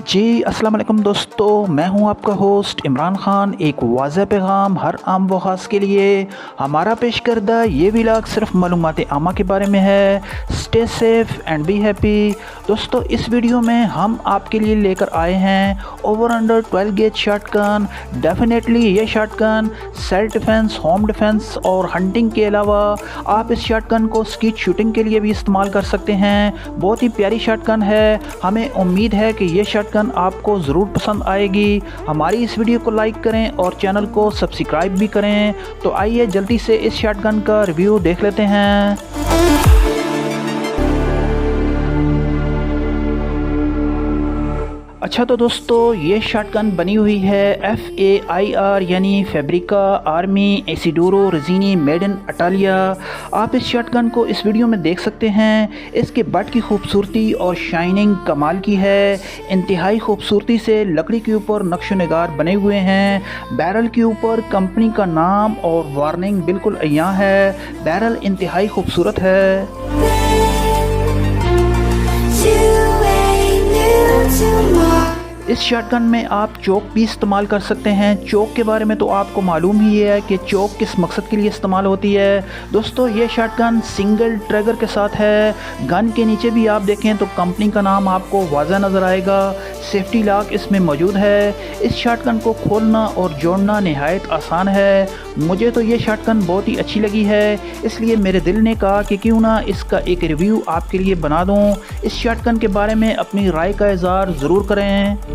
जी अस्सलाम वालेकुम दोस्तों, मैं हूं आपका होस्ट इमरान खान। एक वाज़ेह पैगाम हर आम व ख़ास के लिए। हमारा पेश करदा ये व्लॉग सिर्फ मालूमात आमा के बारे में है। Stay safe and be happy. दोस्तों, इस वीडियो में हम आपके लिए लेकर आए हैं over under 12 gauge shotgun. Definitely ये shotgun self defence, home defence और हंटिंग के अलावा आप इस शॉटगन को स्कीट शूटिंग के लिए भी इस्तेमाल कर सकते हैं। बहुत ही प्यारी शॉटगन है। हमें उम्मीद है कि ये शॉटगन आपको ज़रूर पसंद आएगी। हमारी इस वीडियो को लाइक करें और चैनल को सब्सक्राइब भी करें। तो आइए जल्दी से इस शॉटगन का रिव्यू देख लेते हैं। अच्छा तो दोस्तों, ये शॉटगन बनी हुई है FAIR यानी फैब्रिका आर्मी एसिडोरो रेजिनी मेड इन इटालिया। आप इस शॉटगन को इस वीडियो में देख सकते हैं। इसके बट की खूबसूरती और शाइनिंग कमाल की है। इंतहाई खूबसूरती से लकड़ी के ऊपर नक्श नगार बने हुए हैं। बैरल के ऊपर कंपनी का नाम और वार्निंग बिल्कुल अय्यां है। बैरल इंतहाई खूबसूरत है। इस शॉटगन में आप चोक भी इस्तेमाल कर सकते हैं। चोक के बारे में तो आपको मालूम ही है कि चोक किस मकसद के लिए इस्तेमाल होती है। दोस्तों, ये शॉटगन सिंगल ट्रिगर के साथ है। गन के नीचे भी आप देखें तो कंपनी का नाम आपको वाज़ा नज़र आएगा। सेफ्टी लॉक इसमें मौजूद है। इस शॉटगन को खोलना और जोड़ना नहायत आसान है। मुझे तो ये शॉटगन बहुत ही अच्छी लगी है, इसलिए मेरे दिल ने कहा कि क्यों ना इसका एक रिव्यू आपके लिए बना दूँ। इस शॉटगन के बारे में अपनी राय का इज़हार ज़रूर करें।